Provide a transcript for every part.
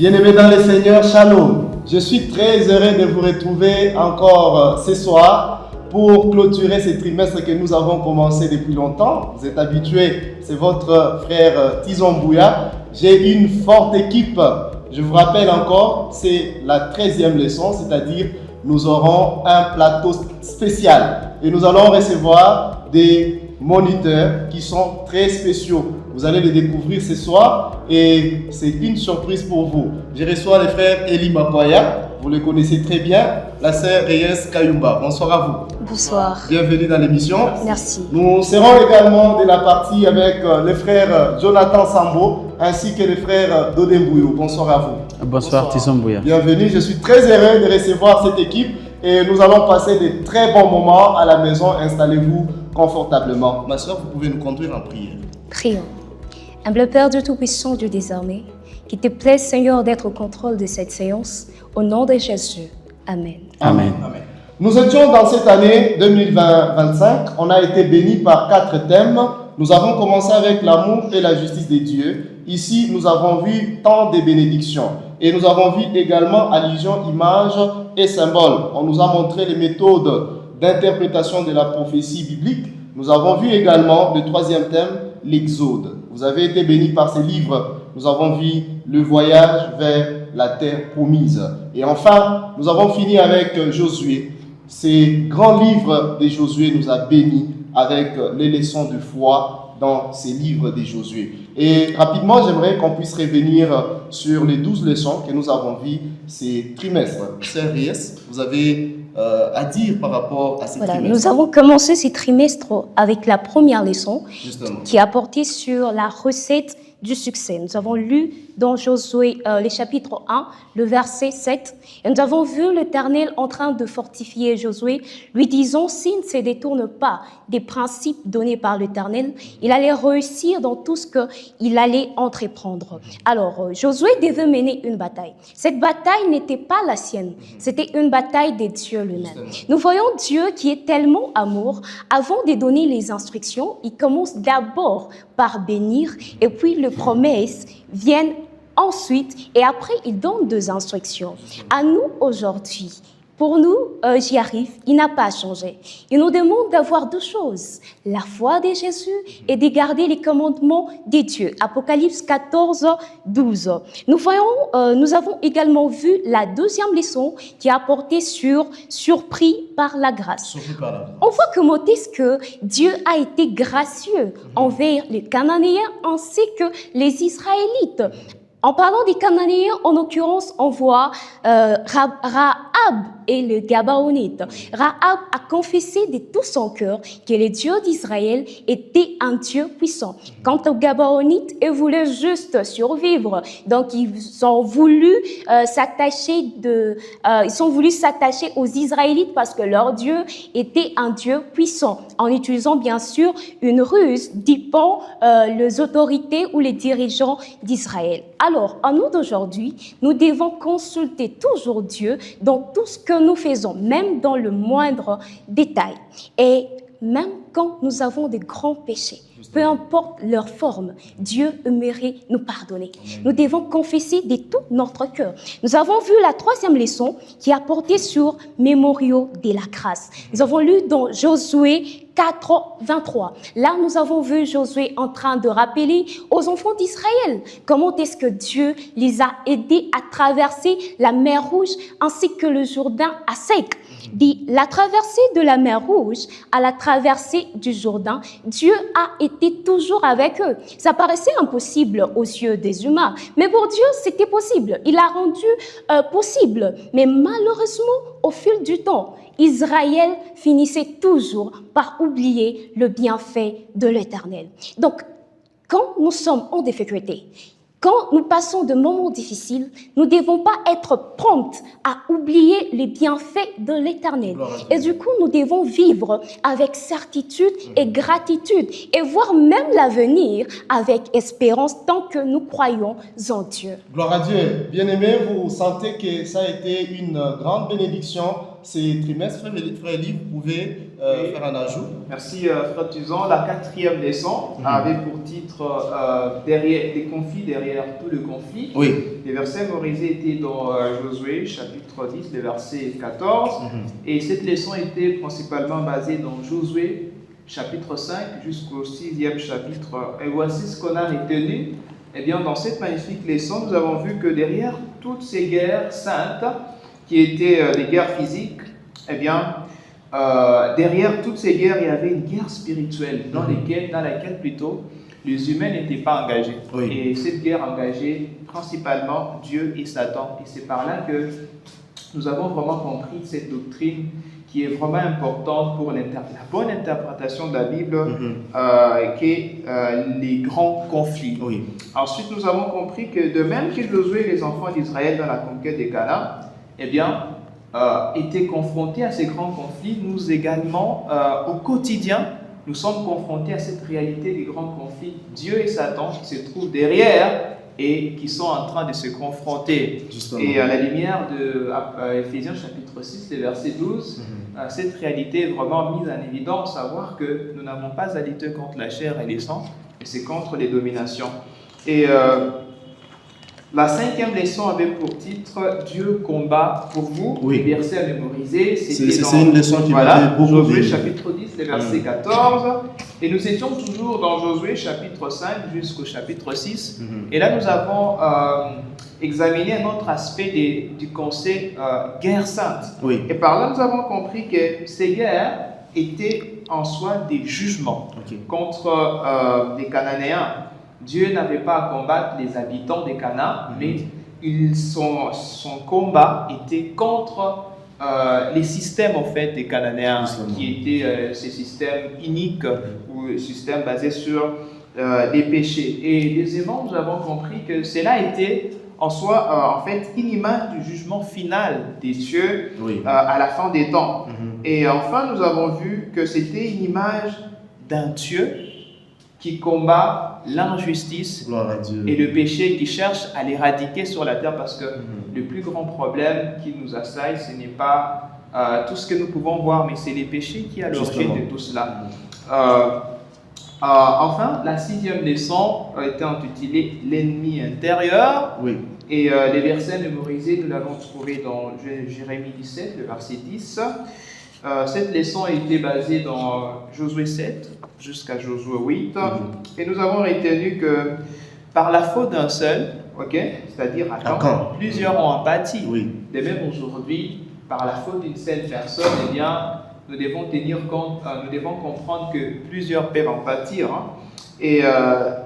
Bien-aimés dans le Seigneur, Shalom. Je suis très heureux de vous retrouver encore ce soir pour clôturer ce trimestre que nous avons commencé depuis longtemps. Vous êtes habitués, c'est votre frère Tison Mbouya. J'ai une forte équipe. Je vous rappelle encore, c'est la 13e leçon, c'est-à-dire nous aurons un plateau spécial et nous allons recevoir des moniteurs qui sont très spéciaux. Vous allez les découvrir ce soir et c'est une surprise pour vous. Je reçois le frère Eli Makwaya, vous le connaissez très bien, la sœur Reyes Kayumba. Bonsoir à vous. Bonsoir. Bienvenue dans l'émission. Merci. Nous serons également de la partie avec le frère Jonathan Sambo ainsi que le frère Dodembouyo. Bonsoir à vous. Bonsoir Tison Mbouya. Bienvenue, je suis très heureux de recevoir cette équipe et nous allons passer de très bons moments à la maison. Installez-vous confortablement. Ma soeur, vous pouvez nous conduire en prière. Prions. Humble Père Dieu Tout-Puissant, Dieu des armées, qu'il te plaît, Seigneur, d'être au contrôle de cette séance. Au nom de Jésus. Amen. Amen. Amen. Nous étions dans cette année 2020-25. On a été bénis par 4 thèmes. Nous avons commencé avec l'amour et la justice de Dieu. Ici, nous avons vu tant de bénédictions. Et nous avons vu également allusion, images et symboles. On nous a montré les méthodes d'interprétation de la prophétie biblique. Nous avons vu également le 3e thème, l'Exode. Vous avez été bénis par ces livres. Nous avons vu le voyage vers la terre promise. Et enfin, nous avons fini avec Josué. Ces grands livres de Josué nous a bénis avec les leçons de foi dans ces livres de Josué. Et rapidement, j'aimerais qu'on puisse revenir sur les 12 leçons que nous avons vues ces trimestres. Sœur Reyes, vous avez à dire par rapport à ces trimestres? Nous avons commencé ces trimestres avec la première leçon. Justement. Qui a porté sur la recette du succès. Nous avons lu dans Josué, le chapitre 1, le verset 7, et nous avons vu l'Éternel en train de fortifier Josué, lui disant, s'il ne se détourne pas des principes donnés par l'Éternel, il allait réussir dans tout ce qu'il allait entreprendre. Alors, Josué devait mener une bataille. Cette bataille n'était pas la sienne, c'était une bataille de Dieu lui-même. Nous voyons Dieu qui est tellement amour, avant de donner les instructions, il commence d'abord par bénir, et puis les promesses viennent ensuite, et après il donne 2 instructions. À nous aujourd'hui, pour nous, j'y arrive, il n'a pas changé. Il nous demande d'avoir 2 choses, la foi de Jésus et de garder les commandements de Dieu. Apocalypse 14, 12. Nous avons également vu la 2e leçon qui a porté sur surpris par la grâce. On voit comment est-ce que Dieu a été gracieux envers les Cananéens ainsi que les Israélites. En parlant des Cananéens, en l'occurrence, on voit Rahab et le Gabaonite. Rahab a confessé de tout son cœur que le Dieu d'Israël était un Dieu puissant. Quant aux Gabaonites, ils voulaient juste survivre. Donc, ils ont voulu s'attacher aux Israélites parce que leur Dieu était un Dieu puissant, en utilisant bien sûr une ruse dupant les autorités ou les dirigeants d'Israël. Alors, à nous d'aujourd'hui, nous devons consulter toujours Dieu dans tout ce que nous faisons, même dans le moindre détail. Et même quand nous avons des grands péchés, peu importe leur forme, Dieu aimerait nous pardonner. Nous devons confesser de tout notre cœur. Nous avons vu la 3e leçon qui a porté sur mémoriaux de la grâce. Nous avons lu dans Josué 4, 23. Là, nous avons vu Josué en train de rappeler aux enfants d'Israël comment est-ce que Dieu les a aidés à traverser la mer Rouge ainsi que le Jourdain à sec. De la traversée de la mer Rouge à la traversée du Jourdain, Dieu a été toujours avec eux. Ça paraissait impossible aux yeux des humains, mais pour Dieu, c'était possible. Il l'a rendu possible. Mais malheureusement, au fil du temps, Israël finissait toujours par oublier le bienfait de l'Éternel. Donc, quand nous sommes en difficulté, quand nous passons de moments difficiles, nous ne devons pas être promptes à oublier les bienfaits de l'Éternel. Et du coup, nous devons vivre avec certitude et gratitude et voir même l'avenir avec espérance tant que nous croyons en Dieu. Gloire à Dieu. Bien-aimés, vous sentez que ça a été une grande bénédiction ces trimestres. Frère Elie, vous pouvez Oui. faire un ajout. Merci Frère Tuzan. La quatrième leçon avait pour titre derrière, des conflits derrière tout le conflit. Oui. Les versets mémorisés étaient dans Josué chapitre 10, le verset 14. Et cette leçon était principalement basée dans Josué chapitre 5 jusqu'au 6e chapitre. Et voici ce qu'on a retenu. Eh bien, dans cette magnifique leçon, nous avons vu que derrière toutes ces guerres saintes, qui étaient des guerres physiques, eh bien, derrière toutes ces guerres, il y avait une guerre spirituelle dans laquelle plutôt les humains n'étaient pas engagés. Oui. Et cette guerre engageait principalement Dieu et Satan. Et c'est par là que nous avons vraiment compris cette doctrine qui est vraiment importante pour la bonne interprétation de la Bible, qui est les grands conflits. Oui. Ensuite, nous avons compris que de même que Josué et les enfants d'Israël dans la conquête des Canaan, eh bien, étaient confrontés à ces grands conflits, nous également, au quotidien, nous sommes confrontés à cette réalité des grands conflits. Dieu et Satan qui se trouvent derrière et qui sont en train de se confronter. Justement. Et à la lumière de Éphésiens chapitre 6, le verset 12, cette réalité est vraiment mise en évidence, savoir que nous n'avons pas à lutter contre la chair et les sangs, mais c'est contre les dominations. Et la cinquième leçon avait pour titre « Dieu combat pour vous ». Oui. Les versets à mémoriser, C'est une leçon qui m'avait beaucoup Josué béni. chapitre 10, le verset 14. Et nous étions toujours dans Josué chapitre 5 jusqu'au chapitre 6. Et là, nous avons examiné un autre aspect du concept guerre sainte. Oui. Et par là, nous avons compris que ces guerres étaient en soi des jugements contre les Cananéens. Dieu n'avait pas à combattre les habitants des Canaan, mais son combat était contre les systèmes en fait des Cananéens, qui étaient ces systèmes iniques ou systèmes basés sur les péchés. Et deuxièmement, nous avons compris que cela était en soi en fait une image du jugement final des dieux à la fin des temps. Et enfin, nous avons vu que c'était une image d'un Dieu qui combat l'injustice et le péché, qui cherche à l'éradiquer sur la terre, parce que le plus grand problème qui nous assaille, ce n'est pas tout ce que nous pouvons voir, mais c'est les péchés qui sont à l'origine de tout cela. Enfin, la sixième leçon a été intitulée « L'ennemi intérieur ». Et les versets mémorisés, nous l'avons trouvé dans Jérémie 17, le verset 10. Cette leçon a été basée dans Josué 7 jusqu'à Josué 8. Et nous avons retenu que par la faute d'un seul, c'est-à-dire Achan, plusieurs ont pâti. De même aujourd'hui, par la faute d'une seule personne, eh bien, nous devons tenir compte, nous devons comprendre que plusieurs peuvent en pâtir. Et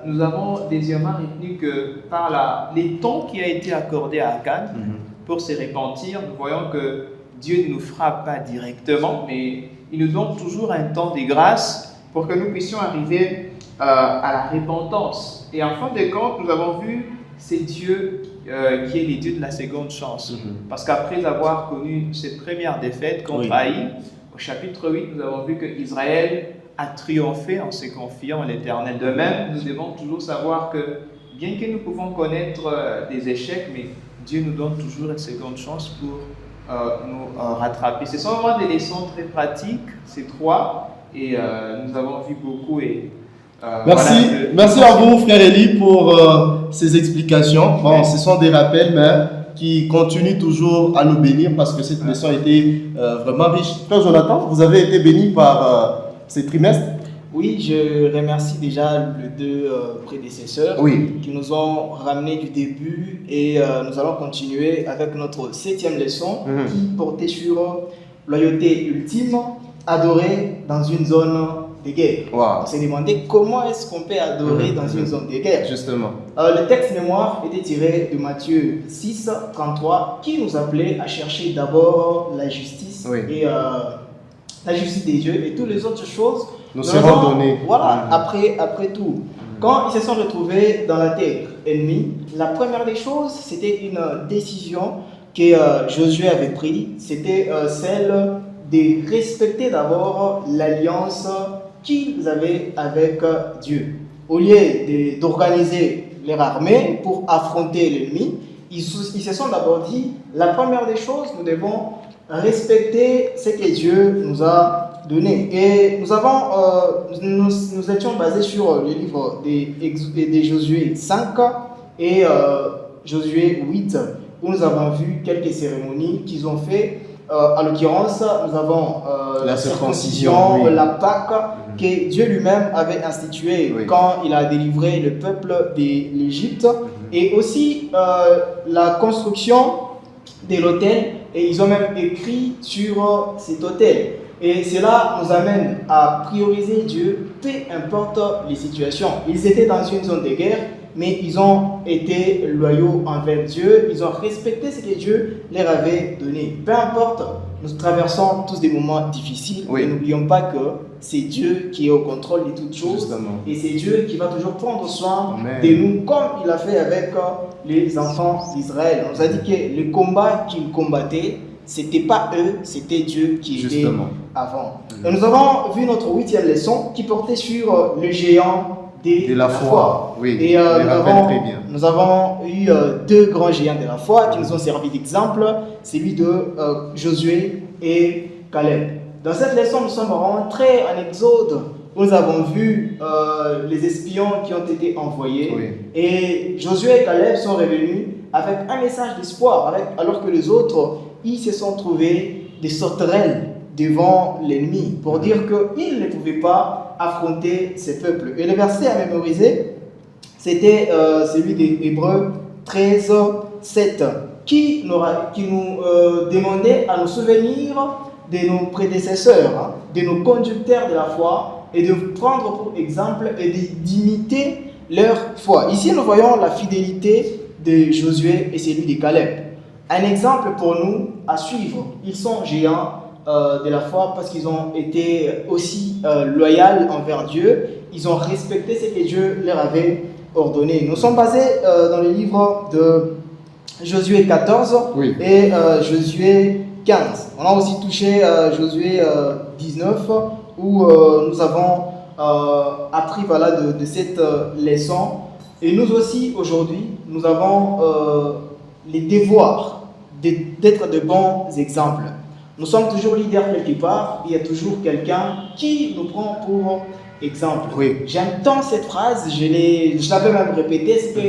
nous avons deuxièmement retenu que par les temps qui a été accordé à Achan pour se repentir, nous voyons que Dieu ne nous frappe pas directement, mais il nous donne toujours un temps de grâce pour que nous puissions arriver à la repentance. Et en fin de compte, nous avons vu c'est Dieu qui est le Dieu de la seconde chance. Parce qu'après avoir connu cette première défaite contre Haï, au chapitre 8, nous avons vu que Israël a triomphé en se confiant à l'Éternel. De même, nous devons toujours savoir que bien que nous pouvons connaître des échecs, mais Dieu nous donne toujours une seconde chance pour nous rattraper. Ce sont vraiment des leçons très pratiques, ces trois, et nous avons vu beaucoup. Et, merci à vous, frère Elie, pour ces explications. Bon, ce sont des rappels, mais qui continuent toujours à nous bénir parce que cette leçon a été vraiment riche. Frère Jonathan, vous avez été béni par ces trimestres? Oui, je remercie déjà les deux prédécesseurs qui nous ont ramenés du début, et nous allons continuer avec notre septième leçon qui portait sur loyauté ultime, adorer dans une zone de guerre. On s'est demandé comment est-ce qu'on peut adorer dans une zone de guerre. Justement. Le texte mémoire était tiré de Matthieu 6, 33, qui nous appelait à chercher d'abord la justice et la justice des dieux, et toutes les autres choses nous seront données. Voilà, après tout. Quand ils se sont retrouvés dans la terre ennemie, la première des choses, c'était une décision que Josué avait prise. C'était celle de respecter d'abord l'alliance qu'ils avaient avec Dieu. Au lieu d'organiser leur armée pour affronter l'ennemi, ils se sont d'abord dit, la première des choses, nous devons respecter ce que Dieu nous a donné. Et nous étions basés sur le livre de Josué 5 et Josué 8, où nous avons vu quelques cérémonies qu'ils ont fait. En l'occurrence, nous avons la circoncision, oui. la Pâque, que Dieu lui-même avait instituée quand il a délivré le peuple de l'Égypte, et aussi la construction de l'autel, et ils ont même écrit sur cet autel. Et cela nous amène à prioriser Dieu, peu importe les situations. Ils étaient dans une zone de guerre, mais ils ont été loyaux envers Dieu, ils ont respecté ce que Dieu leur avait donné. Peu importe, nous traversons tous des moments difficiles, et n'oublions pas que c'est Dieu qui est au contrôle de toutes choses. Justement. Et c'est Dieu qui va toujours prendre soin de nous, comme il a fait avec les enfants d'Israël. On nous a dit que le combat qu'ils combattaient, c'était pas eux, c'était Dieu qui était avant. Et nous avons vu notre 8e leçon qui portait sur le géant de la foi. Oui, et nous avons eu deux grands géants de la foi qui nous ont servi d'exemple, celui de Josué et Caleb. Dans cette leçon, nous sommes rentrés en Exode, où nous avons vu les espions qui ont été envoyés, et Josué et Caleb sont revenus avec un message d'espoir, alors que les autres, ils se sont trouvés des sauterelles devant l'ennemi, pour dire qu'ils ne pouvaient pas affronter ces peuples. Et le verset à mémoriser, c'était celui d'Hébreux 13, 7, qui nous demandait à nous souvenir de nos prédécesseurs, de nos conducteurs de la foi, et de prendre pour exemple et d'imiter leur foi. Ici, nous voyons la fidélité de Josué et celui de Caleb. Un exemple pour nous à suivre. Ils sont géants de la foi parce qu'ils ont été aussi loyaux envers Dieu. Ils ont respecté ce que Dieu leur avait ordonné. Nous sommes basés dans le livre de Josué 14 et Josué 15. On a aussi touché Josué 19 où nous avons appris de cette leçon. Et nous aussi aujourd'hui, nous avons les devoirs d'être de bons exemples. Nous sommes toujours leaders quelque part, il y a toujours quelqu'un qui nous prend pour exemple. J'aime tant cette phrase, je l'avais même répétée, c'est que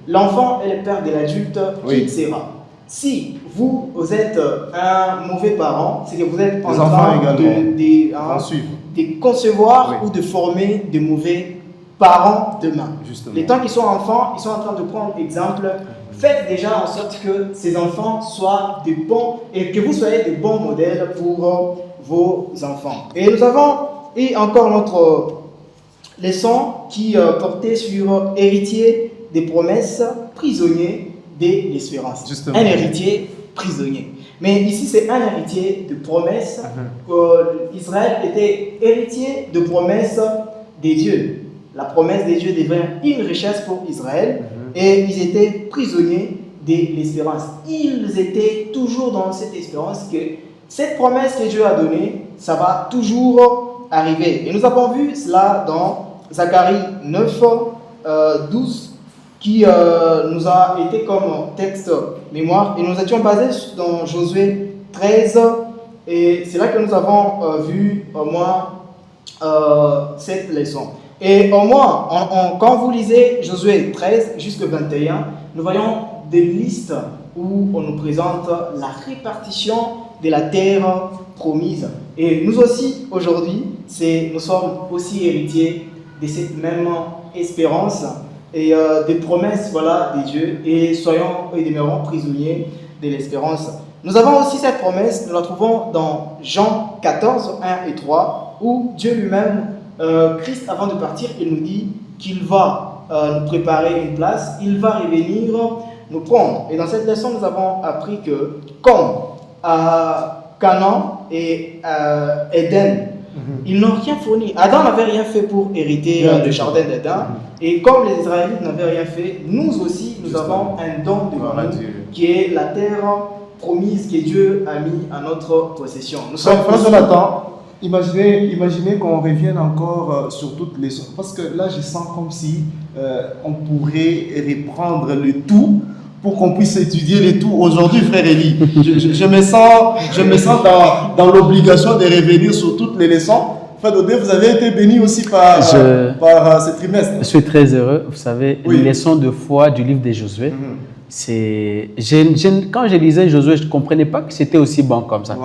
l'enfant est le père de l'adulte qui sera. Si vous êtes un mauvais parent, c'est que vous êtes en train de concevoir ou de former de mauvais parents demain. Les temps qu'ils sont enfants, ils sont en train de prendre exemple. Faites déjà en sorte que ces enfants soient des bons et que vous soyez des bons modèles pour vos enfants. Et nous avons encore notre leçon qui portait sur héritier des promesses, prisonnier de l'espérance. Un héritier prisonnier. Mais ici, c'est un héritier de promesses. Israël était héritier de promesses des dieux. La promesse des dieux devint une richesse pour Israël. Et ils étaient prisonniers de l'espérance. Ils étaient toujours dans cette espérance que cette promesse que Dieu a donnée, ça va toujours arriver. Et nous avons vu cela dans Zacharie 9, 12, qui nous a été comme texte mémoire. Et nous étions basés dans Josué 13. Et c'est là que nous avons vu au moins cette leçon. Et au moins, quand vous lisez Josué 13 jusqu'à 21, nous voyons des listes où on nous présente la répartition de la terre promise. Et nous aussi, aujourd'hui, nous sommes aussi héritiers de cette même espérance et des promesses des dieux, et soyons et demeurons prisonniers de l'espérance. Nous avons aussi cette promesse, nous la trouvons dans Jean 14, 1 et 3, où Dieu lui-même, Christ, avant de partir, il nous dit qu'il va nous préparer une place, il va revenir nous prendre. Et dans cette leçon, nous avons appris que, comme à Canaan et Éden, ils n'ont rien fourni. Adam n'avait rien fait pour hériter le jardin d'Éden. Et comme les Israélites n'avaient rien fait, nous aussi, nous avons un don devant nous, qui est la terre promise que Dieu a mis à notre possession. Nous sommes Imaginez qu'on revienne encore sur toutes les choses. Parce que là, je sens comme si on pourrait reprendre le tout pour qu'on puisse étudier les tout aujourd'hui, frère Eli. Je me sens dans l'obligation de revenir sur toutes les leçons. Frère Odé, vous avez été béni aussi par ce trimestre. Je suis très heureux. Vous savez, les leçons de foi du livre de Josué, quand je lisais Josué, je ne comprenais pas que c'était aussi bon comme ça.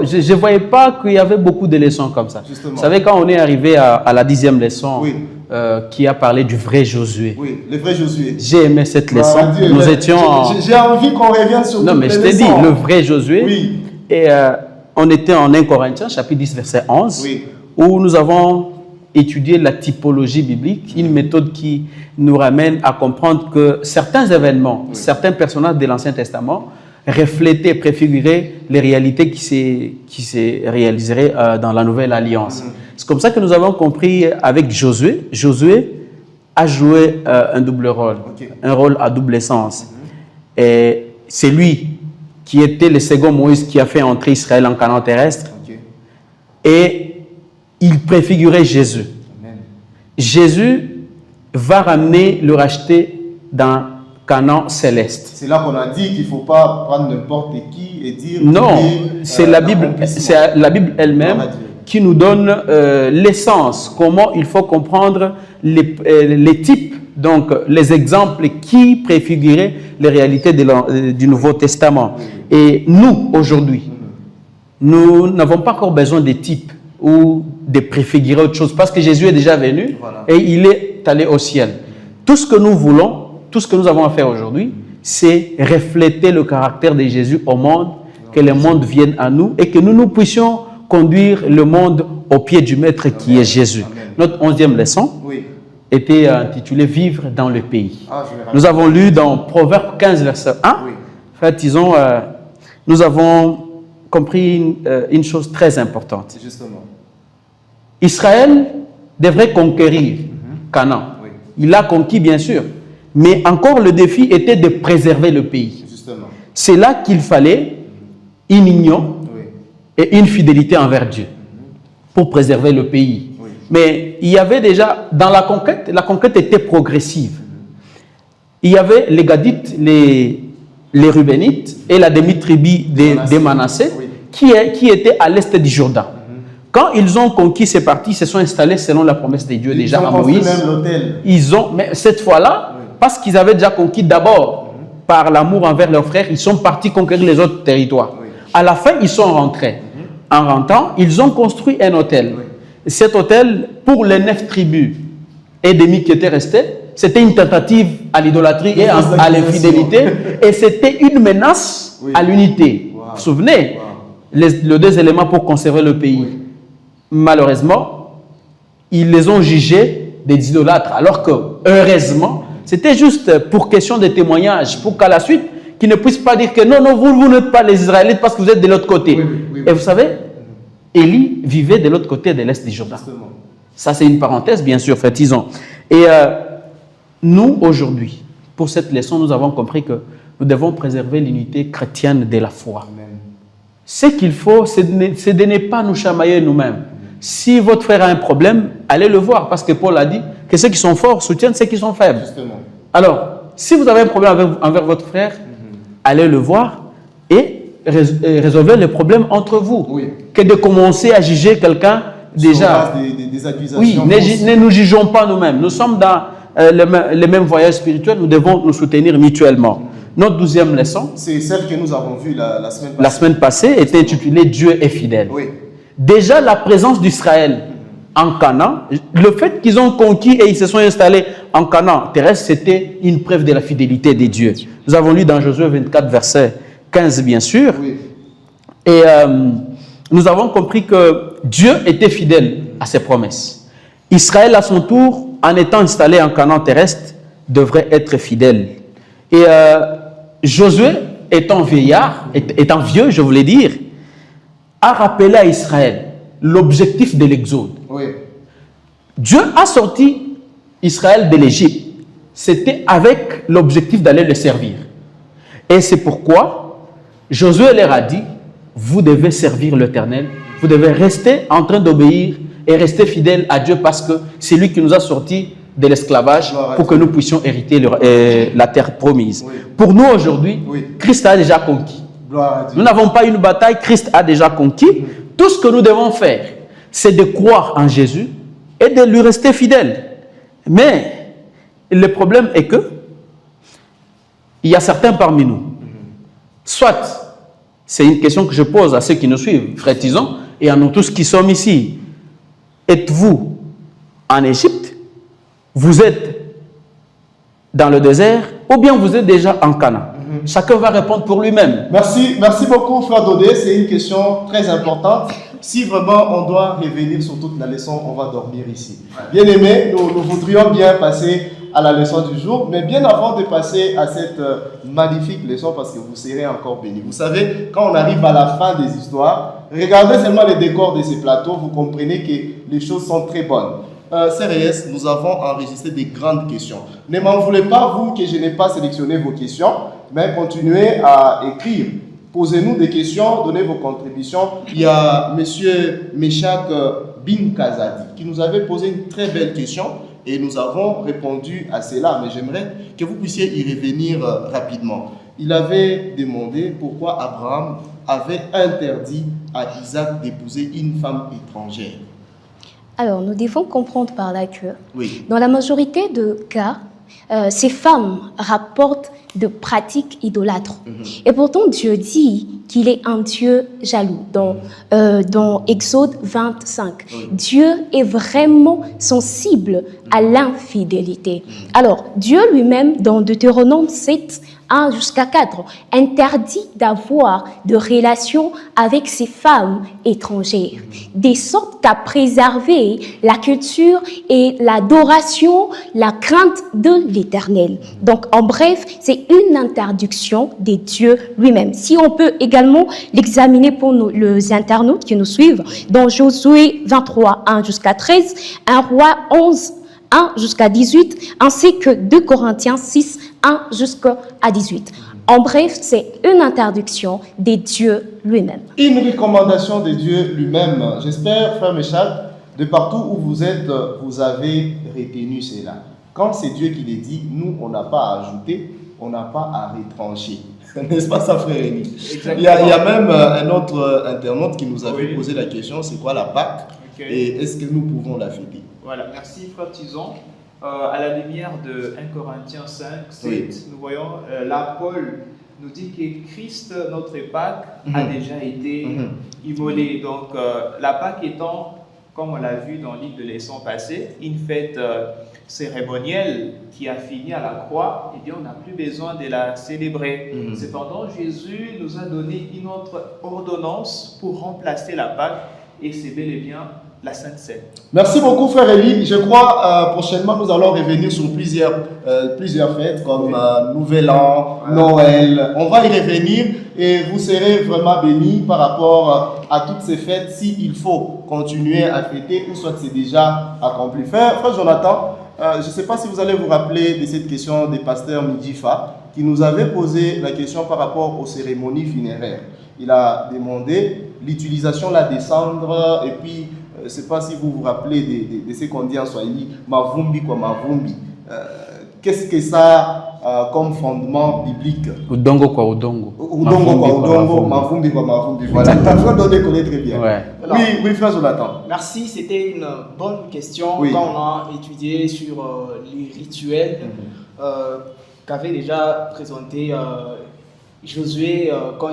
Je ne voyais pas qu'il y avait beaucoup de leçons comme ça. Justement. Vous savez, quand on est arrivé à la 10e leçon, qui a parlé du vrai Josué. Oui, le vrai Josué. J'ai aimé cette leçon. Dieu, nous étions j'ai envie qu'on revienne sur non, mais je t'ai dit, le vrai Josué. Oui. Et on était en 1 Corinthiens, chapitre 10, verset 11, où nous avons étudié la typologie biblique, une méthode qui nous ramène à comprendre que certains événements, certains personnages de l'Ancien Testament reflétaient, préfiguraient les réalités qui se réaliseraient dans la Nouvelle Alliance. C'est comme ça que nous avons compris avec Josué. Josué a joué un double rôle, un rôle à double sens. Et c'est lui qui était le second Moïse qui a fait entrer Israël en Canaan terrestre. Et il préfigurait Jésus. Amen. Jésus va ramener le racheté dans Canaan céleste. C'est là qu'on a dit qu'il ne faut pas prendre n'importe qui et dire... Non, c'est la Bible elle-même qui nous donne l'essence, comment il faut comprendre les types, donc les exemples qui préfiguraient les réalités du Nouveau Testament. Et nous, aujourd'hui, nous n'avons pas encore besoin des types ou de préfigurer autre chose, parce que Jésus est déjà venu et il est allé au ciel. Tout ce que nous voulons, tout ce que nous avons à faire aujourd'hui, c'est refléter le caractère de Jésus au monde, que le monde vienne à nous et que nous puissions conduire le monde au pied du Maître qui est Jésus. Notre 11e leçon était intitulée « Vivre dans le pays ». Nous avons lu dans Proverbe 15, verset 1. En fait, nous avons compris une chose très importante. Justement. Israël devrait conquérir Canaan. Il l'a conquis, bien sûr. Mais encore, le défi était de préserver le pays. C'est là qu'il fallait une union et une fidélité envers Dieu pour préserver le pays. Mais il y avait déjà, dans la conquête était progressive. Il y avait les Gadites, les Rubénites et la demi-tribu des Manassés qui étaient à l'est du Jourdain. Quand ils ont conquis ces parties, ils se sont installés selon la promesse de Dieu déjà à Moïse. Mais cette fois-là, parce qu'ils avaient déjà conquis d'abord par l'amour envers leurs frères, ils sont partis conquérir les autres territoires. À la fin, ils sont rentrés. En rentrant, ils ont construit un hôtel. Cet hôtel, pour les 9 tribus et demi qui étaient restées, c'était une tentative à l'idolâtrie et à l'infidélité. Et c'était une menace à l'unité. Vous vous souvenez, les 2 éléments pour conserver le pays. Malheureusement, ils les ont jugés des idolâtres. Alors que, heureusement, c'était juste pour question de témoignage, pour qu'à la suite, qu'ils ne puissent pas dire que non, vous n'êtes pas les Israélites parce que vous êtes de l'autre côté. Et vous savez, Élie vivait de l'autre côté de l'est du Jourdain. Ça, c'est une parenthèse, bien sûr, disons. Et nous, aujourd'hui, pour cette leçon, nous avons compris que nous devons préserver l'unité chrétienne de la foi. Ce qu'il faut, c'est de ne pas nous chamailler nous-mêmes. Si votre frère a un problème, allez le voir, parce que Paul a dit que ceux qui sont forts soutiennent ceux qui sont faibles. Alors, si vous avez un problème envers votre frère, allez le voir et résolvez le problème entre vous. Que de commencer à juger quelqu'un déjà. Des accusations. Oui, ne nous jugeons pas nous-mêmes. Nous sommes dans le même voyage spirituel, nous devons nous soutenir mutuellement. Notre 12e leçon, c'est celle que nous avons vue la semaine passée. La semaine passée était intitulée « Dieu est fidèle ». Déjà, la présence d'Israël en Canaan, le fait qu'ils ont conquis et ils se sont installés en Canaan terrestre, c'était une preuve de la fidélité de Dieu. Nous avons lu dans Josué 24, verset 15, bien sûr. Et nous avons compris que Dieu était fidèle à ses promesses. Israël, à son tour, en étant installé en Canaan terrestre, devrait être fidèle. Et Josué, étant vieillard, étant vieux, je voulais dire, a rappelé à Israël l'objectif de l'exode. Dieu a sorti Israël de l'Égypte. C'était avec l'objectif d'aller le servir. Et c'est pourquoi Josué leur a dit, vous devez servir l'Éternel, vous devez rester en train d'obéir et rester fidèle à Dieu parce que c'est lui qui nous a sortis de l'esclavage pour que nous puissions hériter la terre promise. Oui. Pour nous aujourd'hui, Oui. Christ a déjà conquis. Gloire à Dieu. Nous n'avons pas une bataille, Christ a déjà conquis. Tout ce que nous devons faire, c'est de croire en Jésus et de lui rester fidèle. Mais le problème est que il y a certains parmi nous, soit, c'est une question que je pose à ceux qui nous suivent, frère Tison, et à nous tous qui sommes ici. Êtes-vous en Égypte? Vous êtes dans le désert? Ou bien vous êtes déjà en Canaan? Chacun va répondre pour lui-même. Merci beaucoup, frère Dodé. C'est une question très importante. Si vraiment on doit revenir sur toute la leçon, on va dormir ici. Bien aimé, nous voudrions bien passer à la leçon du jour, mais bien avant de passer à cette magnifique leçon, parce que vous serez encore bénis. Vous savez, quand on arrive à la fin des histoires, regardez seulement les décors de ces plateaux, vous comprenez que les choses sont très bonnes. CRS, nous avons enregistré des grandes questions. Ne m'en voulez pas, vous, que je n'ai pas sélectionné vos questions, mais continuez à écrire. Posez-nous des questions, donnez vos contributions. Il y a M. Meshak Bin Kazadi qui nous avait posé une très belle question et nous avons répondu à cela. Mais j'aimerais que vous puissiez y revenir rapidement. Il avait demandé pourquoi Abraham avait interdit à Isaac d'épouser une femme étrangère. Alors, nous devons comprendre par là que, Oui. dans la majorité de cas, ces femmes rapportent de pratiques idolâtres. Et pourtant, Dieu dit qu'il est un Dieu jaloux. Dans Exode 25, Dieu est vraiment sensible à l'infidélité. Alors, Dieu lui-même, dans Deutéronome 7, 1 jusqu'à 4, interdit d'avoir de relations avec ces femmes étrangères, de sorte à préserver la culture et l'adoration, la crainte de l'Éternel. Donc, en bref, c'est une interdiction de Dieu lui-même. Si on peut également l'examiner pour les internautes qui nous suivent, dans Josué 23, 1 jusqu'à 13, 1 Roi 11, 1 jusqu'à 18, ainsi que 2 Corinthiens 6, 1 jusqu'à 18. En bref, c'est une interdiction de Dieu lui-même. Une recommandation de Dieu lui-même. J'espère, frère Meshak, de partout où vous êtes, vous avez retenu cela. Quand c'est Dieu qui l'a dit, nous, on n'a pas à ajouter, on n'a pas à retrancher. N'est-ce pas ça, frère Rémi? Il y a même un autre internaute qui nous avait posé la question, c'est quoi la Pâque? Et est-ce que nous pouvons la fêter? Voilà, merci frère Tison. À la lumière de 1 Corinthiens 5, 7, nous voyons là Paul nous dit que Christ, notre Pâque, a déjà été immolé. Donc la Pâque étant, comme on l'a vu dans l'île de leçon passée, une fête cérémonielle qui a fini à la croix, eh bien on n'a plus besoin de la célébrer. Cependant, Jésus nous a donné une autre ordonnance pour remplacer la Pâque, et c'est bel et bien la Sainte Seine. Merci beaucoup, frère Élie. Je crois prochainement nous allons revenir sur plusieurs fêtes comme Nouvel An, Noël. On va y revenir et vous serez vraiment bénis par rapport à toutes ces fêtes s'il faut continuer à fêter ou soit c'est déjà accompli. Frère Jonathan, je ne sais pas si vous allez vous rappeler de cette question des pasteurs Midifa qui nous avait posé la question par rapport aux cérémonies funéraires. Il a demandé l'utilisation des cendres et puis je ne sais pas si vous vous rappelez de ce qu'on dit en Swahili, Mavumbi quoi Mavumbi. Qu'est-ce que ça a comme fondement biblique? Udongo quoi Udongo. Udongo quoi Udongo, Mavumbi quoi Mavumbi. Voilà, frère Dodé connaît très bien. Ouais. Alors, oui, frère Jonathan. Merci, c'était une bonne question quand on a étudié sur les rituels qu'avait déjà présenté Josué quand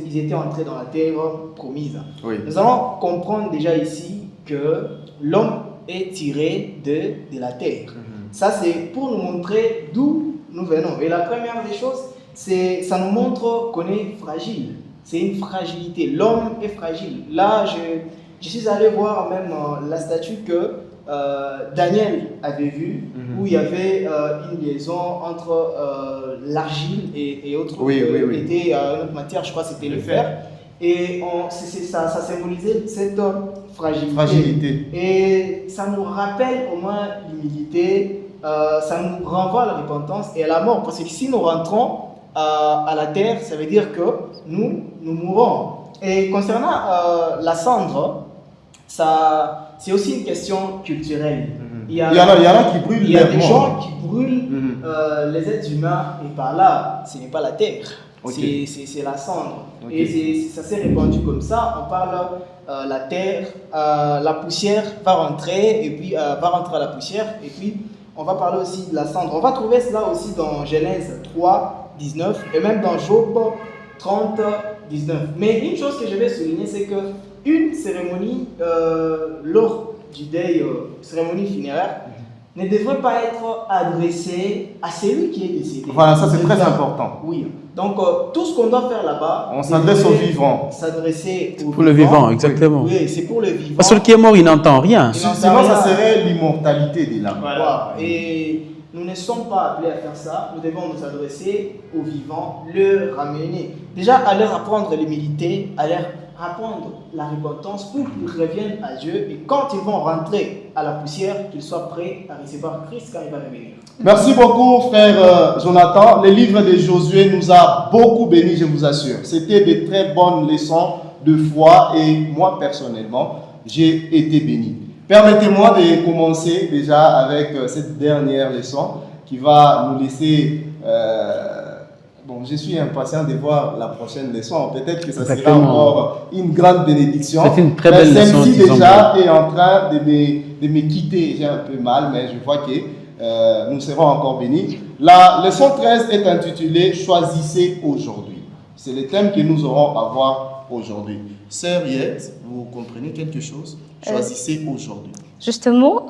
ils étaient entrés dans la terre promise. Nous allons comprendre déjà ici que l'homme est tiré de la terre. Ça, c'est pour nous montrer d'où nous venons. Et la première des choses, ça nous montre qu'on est fragile. C'est une fragilité. L'homme est fragile. Là, je suis allé voir même la statue que Daniel avait vue, où il y avait une liaison entre l'argile et autre était une autre matière, je crois que c'était le fer. Et ça symbolisait cette fragilité. Et ça nous rappelle au moins l'humilité, ça nous renvoie à la repentance et à la mort. Parce que si nous rentrons à la terre, ça veut dire que nous mourrons. Et concernant la cendre, c'est aussi une question culturelle. Il y en a qui brûlent. Il y a des gens qui brûlent les êtres humains et par là, ce n'est pas la terre. Okay. C'est la cendre. Okay. Et ça s'est répandu comme ça. On parle la terre, la poussière va rentrer et puis va rentrer à la poussière et puis on va parler aussi de la cendre. On va trouver cela aussi dans Genèse 3, 19 et même dans Job 30, 19. Mais une chose que je vais souligner, c'est que une cérémonie lors du deuil, cérémonie funéraire, ne devrait pas être adressée à celui qui est décédé. Voilà, ça c'est très important. Oui. Donc, tout ce qu'on doit faire là-bas, on s'adresse aux vivants. S'adresser aux pour le vivant, exactement. Oui, c'est pour le vivant. Parce que celui qui est mort, il n'entend rien. Sinon, ça serait l'immortalité de l'âme. Voilà. Et nous ne sommes pas appelés à faire ça. Nous devons nous adresser aux vivants, leur ramener. Déjà, à leur apprendre l'humilité, à leur apprendre la repentance pour qu'ils reviennent à Dieu. Et quand ils vont rentrer à la poussière, qu'ils soient prêts à recevoir Christ quand il va revenir. Merci beaucoup, frère Jonathan. Le livre de Josué nous a beaucoup bénis, je vous assure. C'était de très bonnes leçons de foi et moi, personnellement, j'ai été béni. Permettez-moi de commencer déjà avec cette dernière leçon qui va nous laisser... Bon, je suis impatient de voir la prochaine leçon. Peut-être que ça sera encore une grande bénédiction. C'est une très belle leçon. Celle-ci déjà est en train de me quitter. J'ai un peu mal, mais je vois que nous serons encore bénis. La leçon 13 est intitulée « Choisissez aujourd'hui ». C'est le thème que nous aurons à voir aujourd'hui. Sœur Yette, vous comprenez quelque chose? Choisissez aujourd'hui. Justement,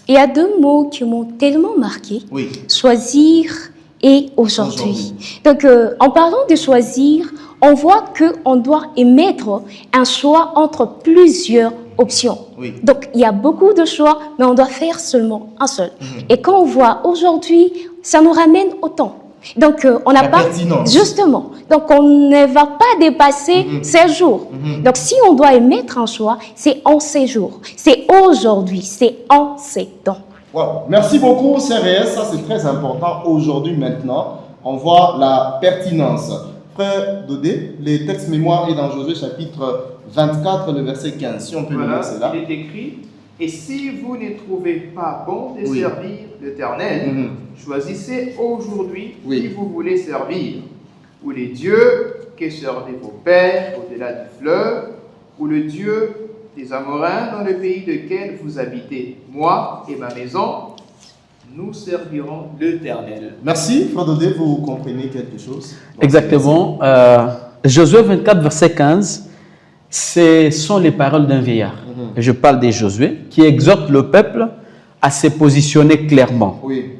il y a deux mots qui m'ont tellement marqué. Oui. Choisir et aujourd'hui. Donc, en parlant de choisir, on voit qu'on doit émettre un choix entre plusieurs options. Oui. Donc, il y a beaucoup de choix, mais on doit faire seulement un seul. Et quand on voit aujourd'hui, ça nous ramène au temps. Donc, on n'a pas... pertinence. Justement. Donc, on ne va pas dépasser 16 jours. Donc, si on doit émettre un choix, c'est en ces jours. C'est aujourd'hui. C'est en ces temps. Wow. Merci beaucoup, CRS. Ça, c'est très important. Aujourd'hui, maintenant, on voit la pertinence. Frère Dodé, le texte mémoire est dans Josué chapitre 24, le verset 15. Si on peut le laisser là. Il est écrit, et si vous ne trouvez pas bon de servir l'Éternel, choisissez aujourd'hui qui vous voulez servir, ou les dieux que servaient vos pères au-delà du fleuve, ou le Dieu des Amoréens dans le pays lequel vous habitez. Moi et ma maison, nous servirons l'Éternel. Merci. Frère Dodé, vous comprenez quelque chose? Exactement. Josué 24, verset 15, ce sont les paroles d'un vieillard. Je parle de Josué, qui exhorte le peuple à se positionner clairement. Oui.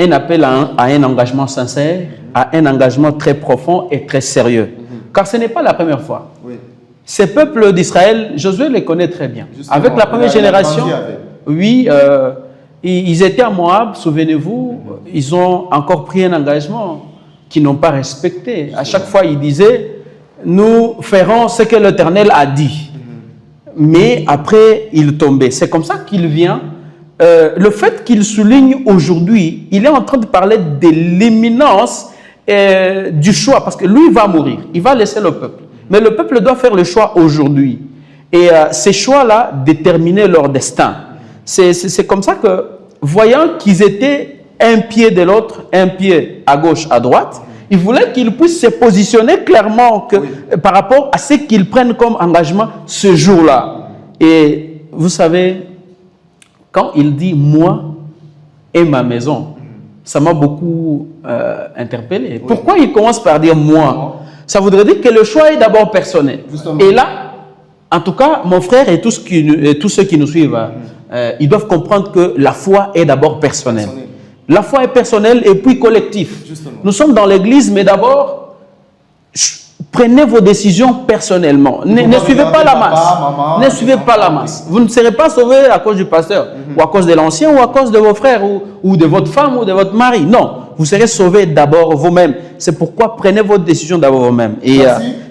Un appel à un engagement sincère, à un engagement très profond et très sérieux. Car ce n'est pas la première fois. Oui. Ces peuples d'Israël, Josué les connaît très bien. Justement, avec la première génération, oui, ils étaient à Moab, souvenez-vous, ils ont encore pris un engagement qu'ils n'ont pas respecté. À chaque fois, ils disaient, nous ferons ce que l'Éternel a dit. Mais après, il tombait. C'est comme ça qu'il vient. Le fait qu'il souligne aujourd'hui, il est en train de parler de l'imminence du choix, parce que lui va mourir, il va laisser le peuple. Mais le peuple doit faire le choix aujourd'hui. Et ces choix-là déterminaient leur destin. C'est comme ça que, voyant qu'ils étaient un pied de l'autre, un pied à gauche, à droite, ils voulaient qu'ils puissent se positionner clairement par rapport à ce qu'ils prennent comme engagement ce jour-là. Et vous savez, quand il dit « moi et ma maison », ça m'a beaucoup interpellé. Pourquoi il commence par dire « moi » ? Ça voudrait dire que le choix est d'abord personnel. Justement. Et là, en tout cas, mon frère et tous ceux qui nous suivent, ils doivent comprendre que la foi est d'abord personnelle. La foi est personnelle et puis collective. Justement. Nous sommes dans l'église, mais d'abord, prenez vos décisions personnellement. Ne suivez pas la masse. Ne suivez pas la masse. Vous ne serez pas sauvé à cause du pasteur, ou à cause de l'ancien, ou à cause de vos frères, ou de votre femme, ou de votre mari. Non. Vous serez sauvés d'abord vous-même. C'est pourquoi prenez votre décision d'abord vous-même. Et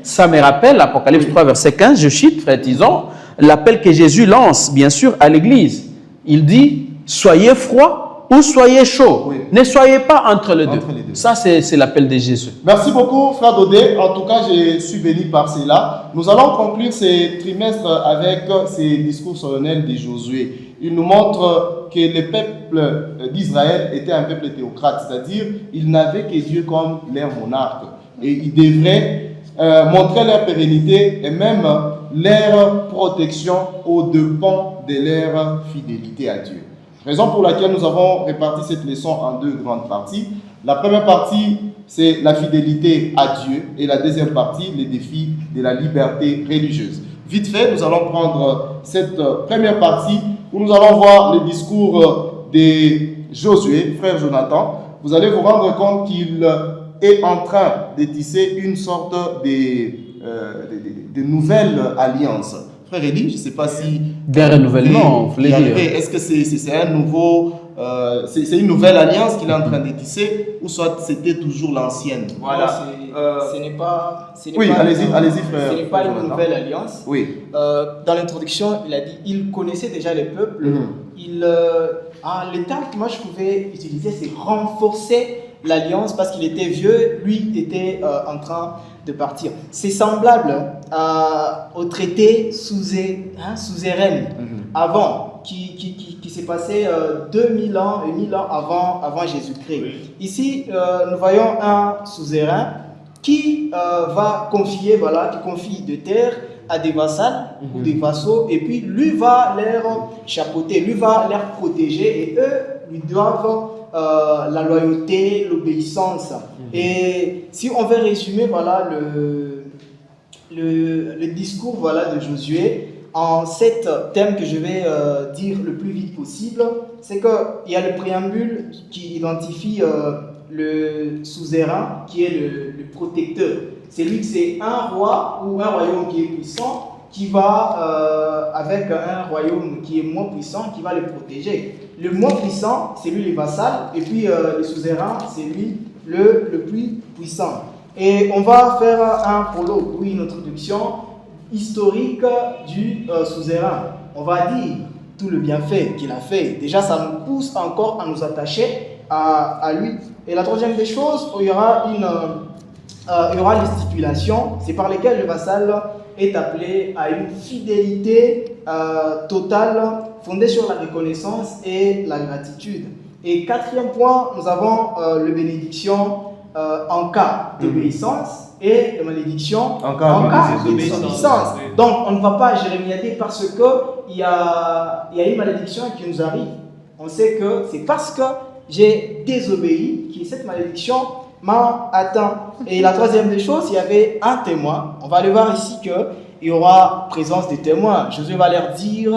ça me rappelle l'Apocalypse 3, verset 15, je cite, frère Tison, l'appel que Jésus lance, bien sûr, à l'église. Il dit, soyez froids ou soyez chaud. Oui. Ne soyez pas entre les deux. Entre les deux. Ça, c'est l'appel de Jésus. Merci beaucoup, frère Dodé. En tout cas, je suis béni par cela. Nous allons conclure ces trimestres avec ces discours solennels de Josué. Il nous montre que le peuple d'Israël était un peuple théocrate, c'est-à-dire ils n'avaient que Dieu comme leur monarque. Et ils devraient montrer leur pérennité et même leur protection au dépens de leur fidélité à Dieu. Raison pour laquelle nous avons réparti cette leçon en deux grandes parties. La première partie, c'est la fidélité à Dieu et la deuxième partie, les défis de la liberté religieuse. Vite fait, nous allons prendre cette première partie où nous allons voir le discours de Josué, frère Jonathan. Vous allez vous rendre compte qu'il est en train de tisser une sorte de nouvelle alliance. Frère Eli, je ne sais pas si... D'un renouvellement, vous voulez dire. Est-ce que c'est un nouveau... c'est une nouvelle alliance qu'il est en train de tisser ou soit c'était toujours l'ancienne? Voilà. Ce n'est pas... Oui, allez-y, frère. Ce n'est pas une nouvelle alliance. Oui. Dans l'introduction, il a dit il connaissait déjà les peuples. Le terme que moi je pouvais utiliser, c'est renforcer l'alliance parce qu'il était vieux, lui était en train de partir. C'est semblable au traité suzerain avant, qui s'est passé 2000 ans et 1000 ans avant Jésus-Christ. Oui. Ici, nous voyons un suzerain qui va confier, qui confie de terre à des vassals ou des vassaux, et puis lui va les chapeauter, lui va les protéger, et eux lui doivent la loyauté, l'obéissance. Et si on veut résumer le discours de Josué en 7 thèmes que je vais dire le plus vite possible, c'est qu'il y a le préambule qui identifie le suzerain qui est le protecteur. C'est lui que c'est un roi ou un royaume qui est puissant qui va avec un royaume qui est moins puissant qui va le protéger. Le moins puissant, c'est lui les vassals, et puis le suzerain, c'est lui le plus puissant. Et on va faire un prologue, une introduction historique du suzerain. On va dire tout le bienfait qu'il a fait. Déjà, ça nous pousse encore à nous attacher à lui. Et la troisième des choses, il y aura les stipulations, c'est par lesquelles le vassal est appelé à une fidélité totale fondée sur la reconnaissance et la gratitude. Et quatrième point, nous avons les bénédictions en cas d'obéissance et les malédictions en cas de désobéissance. Donc on ne va pas jérémiader parce qu'il y a une malédiction qui nous arrive. On sait que c'est parce que j'ai désobéi que cette malédiction m'a atteint. Et la troisième des choses, il y avait un témoin. On va aller voir ici qu'il y aura présence des témoins. Josué va leur dire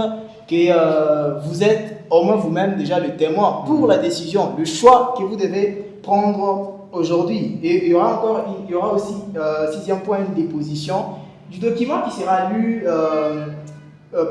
que vous êtes au moins vous-même déjà le témoin pour la décision, le choix que vous devez prendre aujourd'hui. Et il y aura aussi, sixième point, une déposition du document qui sera lu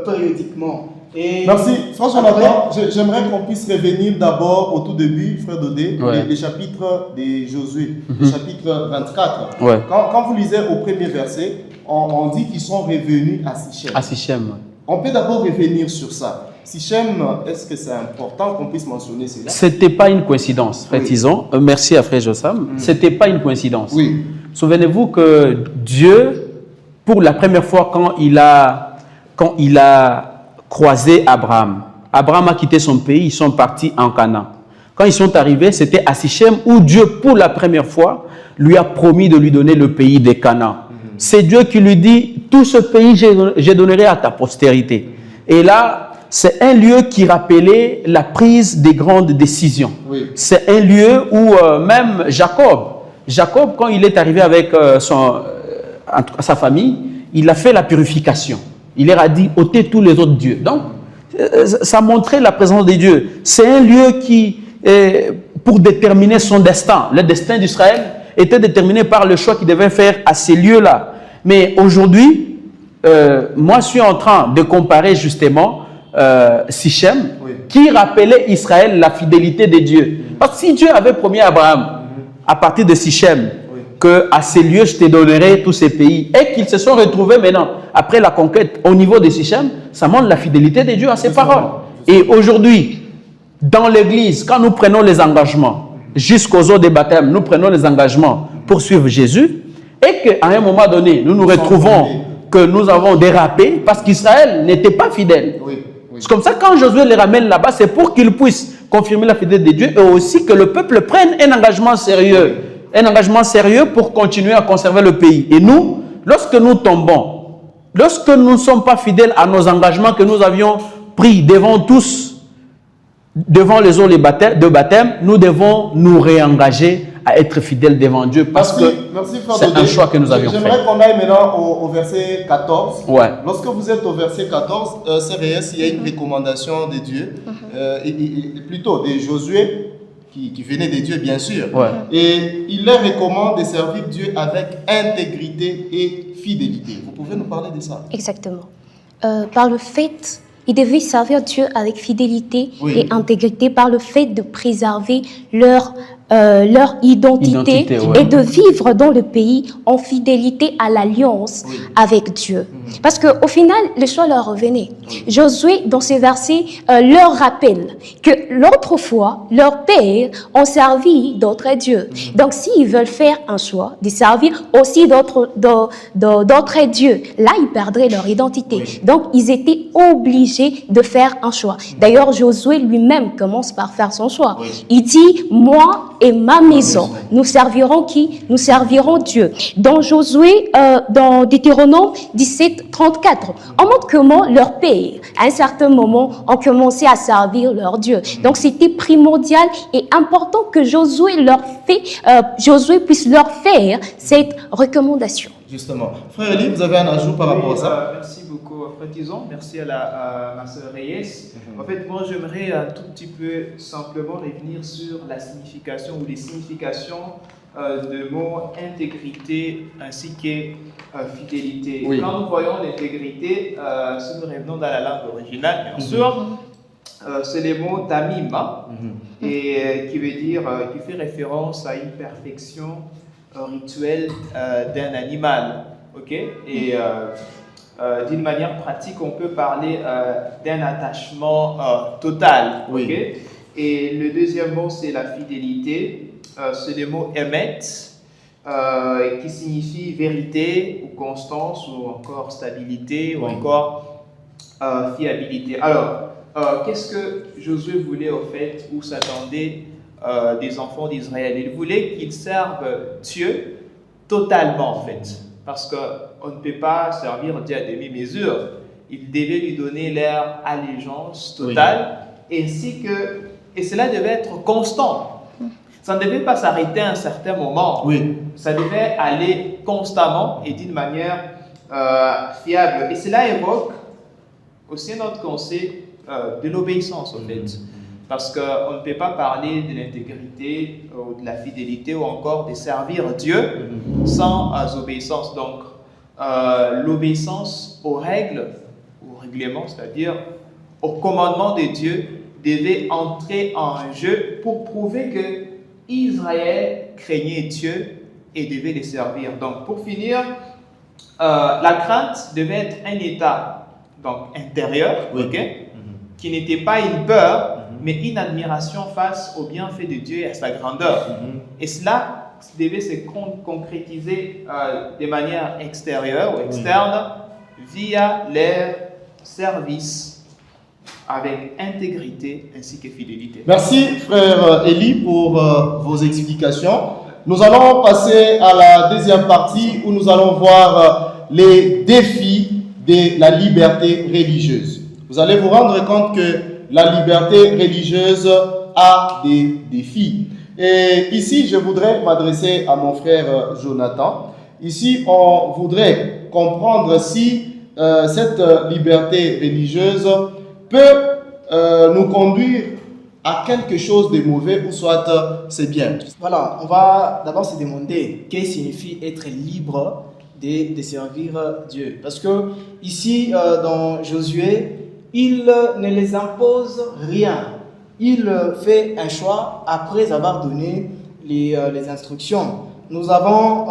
périodiquement. Et merci. François Nathan, j'aimerais qu'on puisse revenir d'abord au tout début, frère Dodé, les chapitres de Josué, le chapitre 24. Ouais. Quand vous lisez au premier verset, on dit qu'ils sont revenus à Sichem. À Sichem. On peut d'abord revenir sur ça. Sichem, est-ce que c'est important qu'on puisse mentionner cela? Ce n'était pas une coïncidence, frère Tison. Merci à frère Jossam. Ce n'était pas une coïncidence. Oui. Souvenez-vous que Dieu, pour la première fois, quand il a croisé Abraham a quitté son pays, ils sont partis en Canaan. Quand ils sont arrivés, c'était à Sichem où Dieu, pour la première fois, lui a promis de lui donner le pays des Canaan. C'est Dieu qui lui dit, tout ce pays, je donnerai à ta postérité. Et là, c'est un lieu qui rappelait la prise des grandes décisions. Oui. C'est un lieu où même Jacob, quand il est arrivé avec sa famille, il a fait la purification. Il leur a dit, ôtez tous les autres dieux. Donc, ça montrait la présence de Dieu. C'est un lieu qui, pour déterminer son destin, le destin d'Israël était déterminé par le choix qu'il devait faire à ces lieux-là. Mais aujourd'hui, moi, je suis en train de comparer justement Sichem, qui rappelait Israël la fidélité de Dieu. Parce que si Dieu avait promis à Abraham, à partir de Sichem, qu'à ces lieux, je te donnerai tous ces pays, et qu'ils se sont retrouvés maintenant, après la conquête, au niveau de Sichem, ça montre la fidélité de Dieu à ses paroles. Et aujourd'hui, dans l'église, quand nous prenons les engagements, jusqu'aux eaux des baptêmes, nous prenons les engagements pour suivre Jésus, et qu'à un moment donné, nous nous retrouvons que nous avons dérapé parce qu'Israël n'était pas fidèle. Oui. C'est comme ça, quand Josué les ramène là-bas, c'est pour qu'ils puissent confirmer la fidélité de Dieu et aussi que le peuple prenne un engagement sérieux. Un engagement sérieux pour continuer à conserver le pays. Et nous, lorsque nous tombons, lorsque nous ne sommes pas fidèles à nos engagements que nous avions pris devant tous, devant les eaux de baptême, nous devons nous réengager à être fidèles devant Dieu parce que c'est un choix que nous avions fait. J'aimerais qu'on aille maintenant au verset 14. Ouais. Lorsque vous êtes au verset 14, CRS, il y a une recommandation de Dieu, et plutôt de Josué, qui venait de Dieu bien sûr. Ouais. Et il leur recommande de servir Dieu avec intégrité et fidélité. Vous pouvez nous parler de ça? Exactement. Par le fait, ils devaient servir Dieu avec fidélité et intégrité, par le fait de préserver leur identité et de vivre dans le pays en fidélité à l'alliance avec Dieu. Parce qu'au final, le choix leur revenait. Josué, dans ces versets, leur rappelle que l'autre fois, leurs pères ont servi d'autres dieux. Donc, s'ils veulent faire un choix de servir aussi d'autres dieux, là, ils perdraient leur identité. Donc, ils étaient obligés de faire un choix. D'ailleurs, Josué lui-même commence par faire son choix. Il dit, moi et ma maison, nous servirons qui? Nous servirons Dieu. Dans Josué, dans Deutéronome 17, 34, on montre comment leurs pères, à un certain moment, ont commencé à servir leur Dieu. Donc, c'était primordial et important que Josué puisse leur faire cette recommandation. Justement. Frère Eli, vous avez un ajout par rapport à ça? Merci beaucoup, Frère Tison. Merci à ma sœur Reyes. En fait, moi, j'aimerais un tout petit peu simplement revenir sur la signification ou les significations de mots intégrité ainsi que fidélité. Quand nous voyons l'intégrité, si nous revenons dans la langue originale, bien sûr, c'est le mot tamim, et qui veut dire, qui fait référence à une perfection rituelle d'un animal, ok? Et d'une manière pratique, on peut parler d'un attachement total, ok? Et le deuxième mot, c'est la fidélité. C'est le mot emet, qui signifie vérité ou constance ou encore stabilité ou encore fiabilité. Alors, qu'est-ce que Josué voulait au fait ou s'attendait des enfants d'Israël? Il voulait qu'ils servent Dieu totalement en fait, parce qu'on ne peut pas servir Dieu à demi-mesure. Il devait lui donner leur allégeance totale, et cela devait être constant. Ça ne devait pas s'arrêter à un certain moment. Ça devait aller constamment et d'une manière fiable. Et cela évoque aussi notre concept de l'obéissance en fait. Parce qu'on ne peut pas parler de l'intégrité ou de la fidélité ou encore de servir Dieu sans obéissance. Donc, l'obéissance aux règles, au règlement, c'est-à-dire au commandement de Dieu, devait entrer en jeu pour prouver que Israël craignait Dieu et devait les servir. Donc, pour finir, la crainte devait être un état donc, intérieur, qui n'était pas une peur, mais une admiration face au bienfait de Dieu et à sa grandeur. Et cela devait se concrétiser de manière extérieure ou externe via leur service avec intégrité ainsi que fidélité. Merci frère Eli pour vos explications. Nous allons passer à la deuxième partie où nous allons voir les défis de la liberté religieuse. Vous allez vous rendre compte que la liberté religieuse a des défis. Et ici, je voudrais m'adresser à mon frère Jonathan. Ici, on voudrait comprendre si cette liberté religieuse peut nous conduire à quelque chose de mauvais ou soit c'est bien. Voilà, on va d'abord se demander qu'est-ce que signifie être libre de servir Dieu. Parce que ici, dans Josué, il ne les impose rien. Il fait un choix après avoir donné les instructions. Nous avons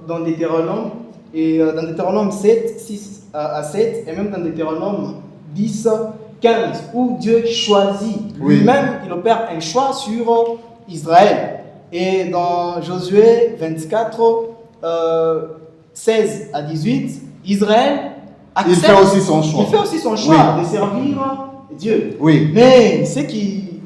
dans Deutéronome, et dans Deutéronome 7, 6 à 7, et même dans Deutéronome 10, 15, où Dieu choisit. Lui-même, il opère un choix sur Israël. Et dans Josué 24, 16 à 18, Israël accepte, il fait aussi son choix. Il fait aussi son choix de servir Dieu. Oui. Mais ce qui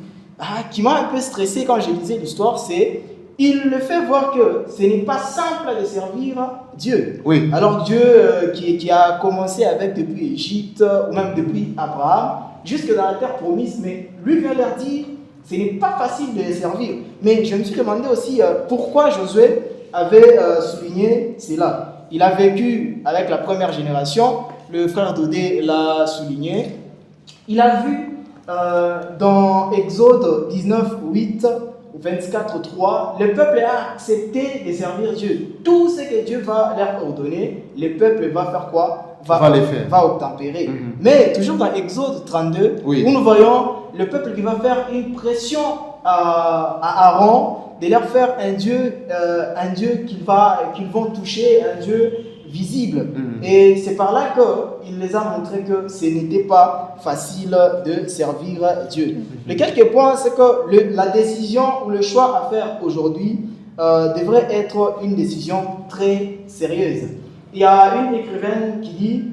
m'a un peu stressé quand je lisais l'histoire, c'est il le fait voir que ce n'est pas simple de servir Dieu. Oui. Alors Dieu qui a commencé avec depuis Égypte ou même depuis Abraham jusque dans la terre promise, mais lui vient leur dire ce n'est pas facile de les servir. Mais je me suis demandé aussi pourquoi Josué avait souligné cela. Il a vécu avec la première génération, le frère Dodé l'a souligné. Il a vu dans Exode 19, 8 ou 24, 3, le peuple a accepté de servir Dieu. Tout ce que Dieu va leur ordonner, le peuple va faire quoi? Va obtempérer. Mais toujours dans Exode 32, où nous voyons le peuple qui va faire une pression à Aaron de leur faire un Dieu qu'ils vont toucher, un Dieu visible. Et c'est par là qu'il les a montré que ce n'était pas facile de servir Dieu. Le quelques points, c'est que la décision ou le choix à faire aujourd'hui devrait être une décision très sérieuse. Il y a une écrivaine qui dit: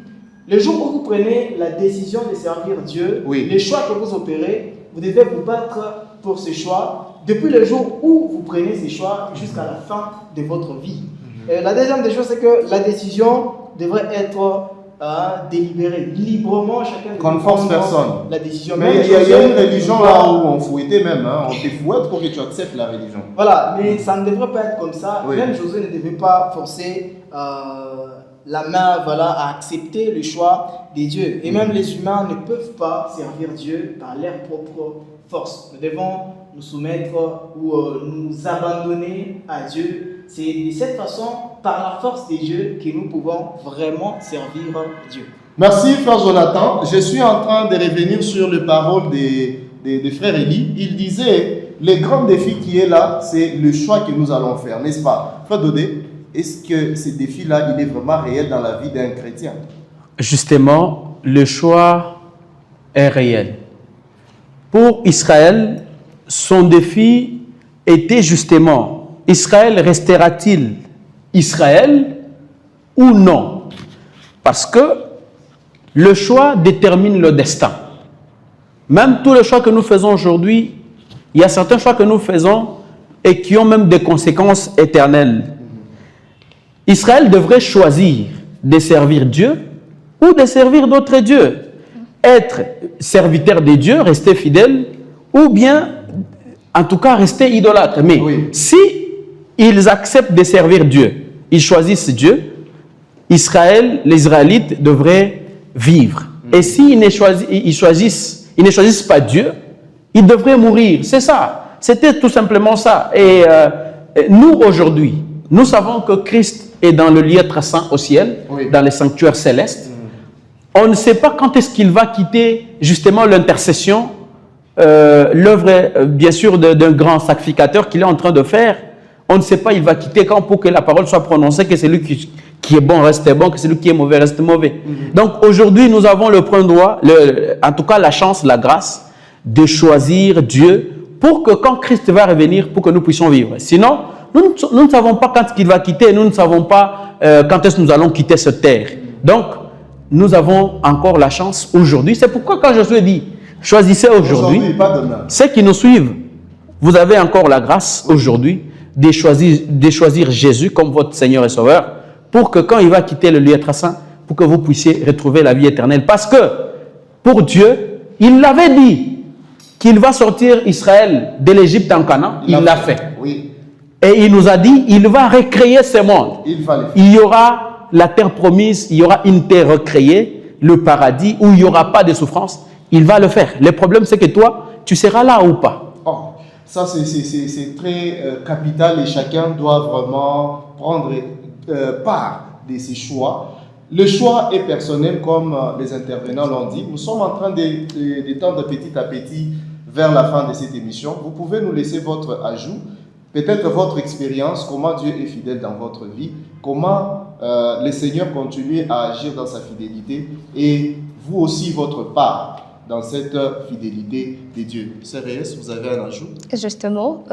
le jour où vous prenez la décision de servir Dieu, les choix que vous opérez, vous devez vous battre pour ce choix depuis le jour où vous prenez ces choix jusqu'à la fin de votre vie. La deuxième des choses, c'est que la décision devrait être délibérée, librement, chacun de qu'on ne force personne. La décision. Mais il y a une religion là où on fouettait même, on te fouette pour que tu acceptes la religion. Voilà, mais ça ne devrait pas être comme ça. Même Josué ne devait pas forcer la main à accepter le choix des dieux. Et même les humains ne peuvent pas servir Dieu par leur propre force. Nous devons nous soumettre ou nous abandonner à Dieu. C'est de cette façon, par la force des dieux, que nous pouvons vraiment servir Dieu. Merci frère Jonathan. Je suis en train de revenir sur les paroles des frères Élie. Il disait, le grand défi qui est là, c'est le choix que nous allons faire, n'est-ce pas? Frère Dodé, est-ce que ce défi-là, il est vraiment réel dans la vie d'un chrétien? Justement, le choix est réel. Pour Israël, son défi était justement, Israël restera-t-il Israël ou non? Parce que le choix détermine le destin. Même tous les choix que nous faisons aujourd'hui, il y a certains choix que nous faisons et qui ont même des conséquences éternelles. Israël devrait choisir de servir Dieu ou de servir d'autres dieux. Être serviteur des dieux, rester fidèle, ou bien, en tout cas, rester idolâtre. Mais si ils acceptent de servir Dieu, ils choisissent Dieu, Israël, les Israélites devraient vivre. Et s'ils ne choisissent pas Dieu, ils devraient mourir. C'est ça. C'était tout simplement ça. Et nous, aujourd'hui, nous savons que Christ est dans le lieu très saint au ciel, dans les sanctuaires célestes. On ne sait pas quand est-ce qu'il va quitter justement l'intercession, l'œuvre, bien sûr, d'un grand sacrificateur qu'il est en train de faire. On ne sait pas, il va quitter quand pour que la parole soit prononcée, que celui qui est bon reste bon, que celui qui est mauvais reste mauvais. Donc aujourd'hui, nous avons le point droit, en tout cas la chance, la grâce, de choisir Dieu pour que quand Christ va revenir, pour que nous puissions vivre. Sinon, nous ne savons pas quand il va quitter, nous ne savons pas quand est-ce que nous allons quitter cette terre. Donc, nous avons encore la chance aujourd'hui. C'est pourquoi quand Josué dit, choisissez aujourd'hui, ceux qui nous suivent, vous avez encore la grâce aujourd'hui de choisir Jésus comme votre Seigneur et Sauveur, pour que quand il va quitter le lieu très saint, pour que vous puissiez retrouver la vie éternelle. Parce que, pour Dieu, il l'avait dit qu'il va sortir Israël de l'Égypte en Canaan, il l'a fait. Oui. Et il nous a dit, il va recréer ce monde. Il y aura la terre promise, il y aura une terre recréée, le paradis, où il n'y aura pas de souffrance. Il va le faire. Le problème, c'est que toi, tu seras là ou pas. Ça, c'est très capital et chacun doit vraiment prendre part de ses choix. Le choix est personnel, comme les intervenants l'ont dit. Nous sommes en train de tendre petit à petit vers la fin de cette émission. Vous pouvez nous laisser votre ajout, peut-être votre expérience, comment Dieu est fidèle dans votre vie, comment le Seigneur continue à agir dans sa fidélité et vous aussi votre part. dans cette fidélité de Dieu. Sœur Reyes, vous avez un ajout? Justement,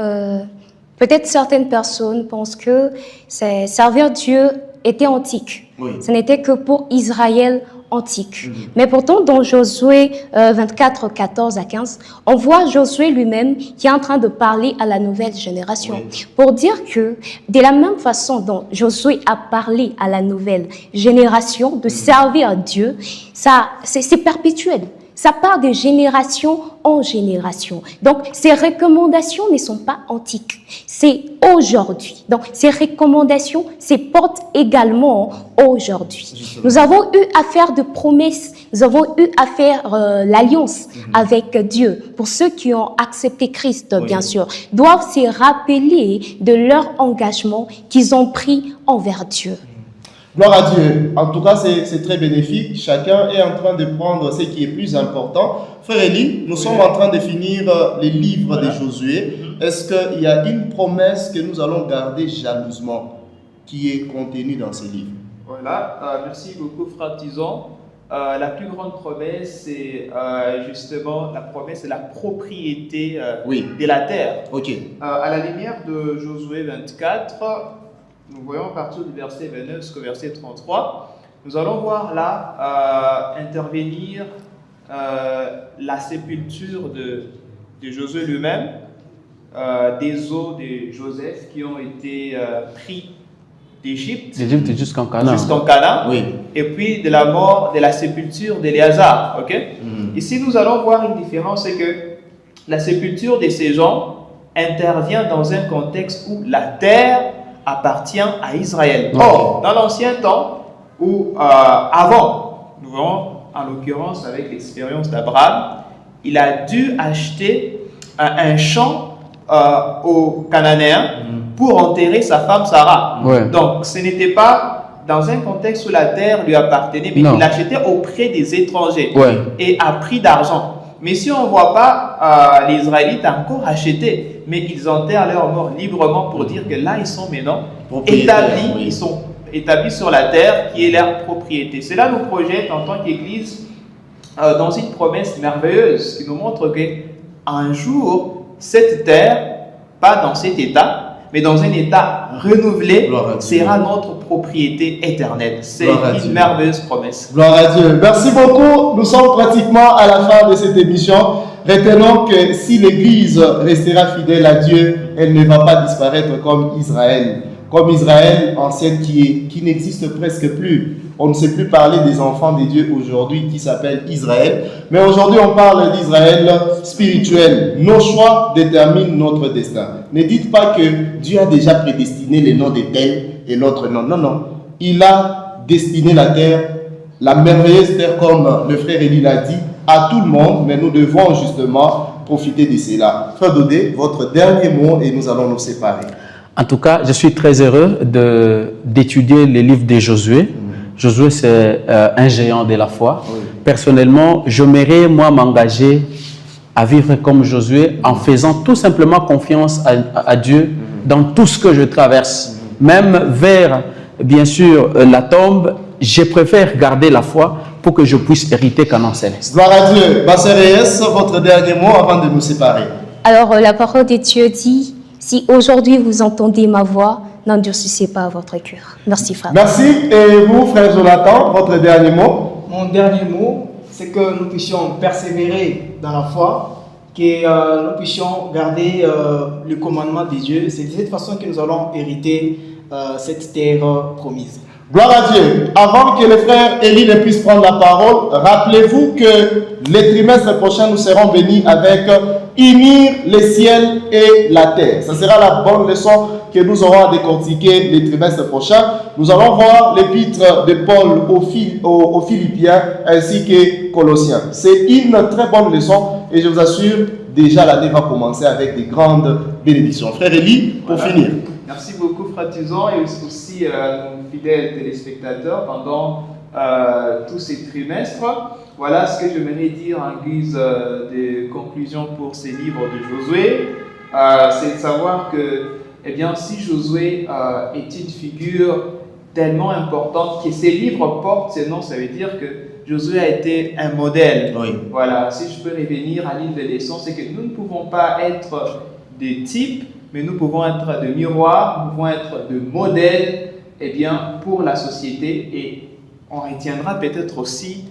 peut-être certaines personnes pensent que servir Dieu était antique. Oui. Ce n'était que pour Israël antique. Mais pourtant, dans Josué 24, 14 à 15, on voit Josué lui-même qui est en train de parler à la nouvelle génération. Oui. Pour dire que, de la même façon dont Josué a parlé à la nouvelle génération de servir Dieu, ça, c'est perpétuel. Ça part de génération en génération. Donc, ces recommandations ne sont pas antiques. C'est aujourd'hui. Donc, ces recommandations se portent également aujourd'hui. Nous avons eu à faire de promesses. Nous avons eu à faire l'alliance avec Dieu. Pour ceux qui ont accepté Christ, bien sûr, doivent se rappeler de leur engagement qu'ils ont pris envers Dieu. Gloire à Dieu. En tout cas, c'est très bénéfique. Chacun est en train de prendre ce qui est plus important. Frère Élie, nous sommes en train de finir les livres de Josué. Est-ce qu'il y a une promesse que nous allons garder jalousement qui est contenue dans ces livres? Voilà, merci beaucoup, Frère Tison. La plus grande promesse, c'est justement la promesse de la propriété de la terre. À la lumière de Josué 24, nous voyons à partir du verset 29 jusqu'au verset 33, nous allons voir là intervenir la sépulture de Josué lui-même, des os de Joseph qui ont été pris d'Égypte jusqu'en Canaan. Et puis de la mort, de la sépulture d'Éléazar. Ici, nous allons voir une différence, c'est que la sépulture de ces gens intervient dans un contexte où la terre appartient à Israël. Or, dans l'ancien temps, ou avant, nous voyons en l'occurrence avec l'expérience d'Abraham, il a dû acheter un champ aux Cananéens pour enterrer sa femme Sarah. Donc, ce n'était pas dans un contexte où la terre lui appartenait, mais il l'achetait auprès des étrangers et à prix d'argent. Mais si on ne voit pas les Israélites encore acheter, mais ils enterrent leur mort librement pour dire que là, ils sont maintenant établis, ils sont établis sur la terre qui est leur propriété. Cela nous projette en tant qu'Église dans une promesse merveilleuse qui nous montre qu'un jour, cette terre, pas dans cet état, mais dans un état renouvelé, sera notre propriété éternelle. C'est une merveilleuse promesse. Gloire à Dieu. Merci beaucoup. Nous sommes pratiquement à la fin de cette émission. Retenons que si l'Église restera fidèle à Dieu, elle ne va pas disparaître comme Israël. Comme Israël ancienne qui n'existe presque plus. On ne sait plus parler des enfants de Dieu aujourd'hui qui s'appellent Israël. Mais aujourd'hui, on parle d'Israël spirituel. Nos choix déterminent notre destin. Ne dites pas que Dieu a déjà prédestiné les noms de tel et l'autre non. Non, non. Il a destiné la terre, la merveilleuse terre, comme le frère Élie l'a dit, à tout le monde. Mais nous devons justement profiter de cela. Frère Dodé, votre dernier mot et nous allons nous séparer. En tout cas, je suis très heureux d'étudier les livres de Josué. Josué, c'est un géant de la foi. Personnellement, j'aimerais, moi, m'engager à vivre comme Josué en faisant tout simplement confiance à Dieu dans tout ce que je traverse. Même vers, bien sûr, la tombe, je préfère garder la foi pour que je puisse hériter Canaan céleste. Gloire à Dieu. Pasteur Reyes, votre dernier mot avant de nous séparer. Alors, la parole de Dieu dit, si aujourd'hui vous entendez ma voix, n'endurcissez pas votre cœur. Merci, frère. Merci. Et vous, frère Jonathan, votre dernier mot? Mon dernier mot, c'est que nous puissions persévérer dans la foi, que nous puissions garder le commandement de Dieu. C'est de cette façon que nous allons hériter cette terre promise. Gloire à Dieu. Avant que le frère Élie ne puisse prendre la parole, rappelez-vous que les trimestres prochains, nous serons bénis avec unir les ciels et la terre. Ce sera la bonne leçon que nous aurons à décortiquer les trimestres prochains. Nous allons voir l'épître de Paul aux Philippiens ainsi que Colossiens. C'est une très bonne leçon et je vous assure, déjà l'année va commencer avec des grandes bénédictions. Frère Élie, pour finir. Merci beaucoup, Frère Tison, et aussi nos fidèles téléspectateurs pendant tous ces trimestres. Voilà ce que j'aimerais dire en guise de conclusion pour ces livres de Josué. C'est de savoir que, eh bien, si Josué est une figure tellement importante que ces livres portent ces noms, ça veut dire que Josué a été un modèle. Oui. Voilà, si je peux revenir à l'île des leçons, c'est que nous ne pouvons pas être des types, mais nous pouvons être de miroirs, nous pouvons être de modèles pour la société, et on retiendra peut-être aussi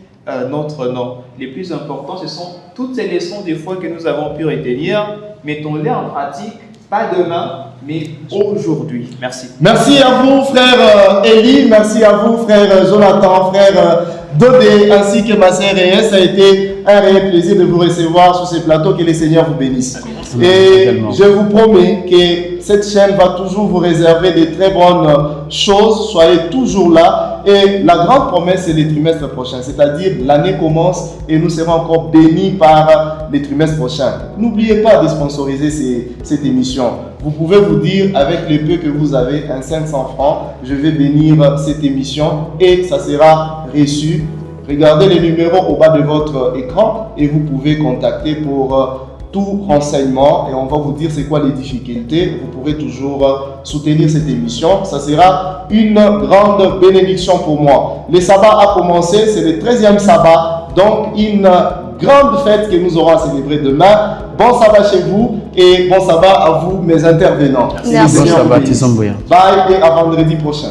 notre nom. Les plus importants, ce sont toutes ces leçons des fois que nous avons pu retenir. Mettons-les en pratique, pas demain, mais aujourd'hui. Merci. Merci à vous, frère Elie. Merci à vous, frère Jonathan, frère Dodé, ainsi que ma sœur Reyes. Ça a été un réel plaisir de vous recevoir sur ce plateau. Que le Seigneur vous bénisse. Et je vous promets que cette chaîne va toujours vous réserver de très bonnes choses. Soyez toujours là. Et la grande promesse, c'est les trimestres prochains. C'est-à-dire, l'année commence et nous serons encore bénis par les trimestres prochains. N'oubliez pas de sponsoriser cette émission. Vous pouvez vous dire, avec le peu que vous avez, un 500 francs, je vais bénir cette émission et ça sera reçu. Regardez les numéros au bas de votre écran et vous pouvez contacter pour tout renseignement, et on va vous dire c'est quoi les difficultés. Vous pourrez toujours soutenir cette émission. Ça sera une grande bénédiction pour moi. Le sabbat a commencé, c'est le 13e sabbat, donc une grande fête que nous aurons à célébrer demain. Bon sabbat chez vous et bon sabbat à vous mes intervenants. Merci. Bon sabbat, Bye et à vendredi prochain.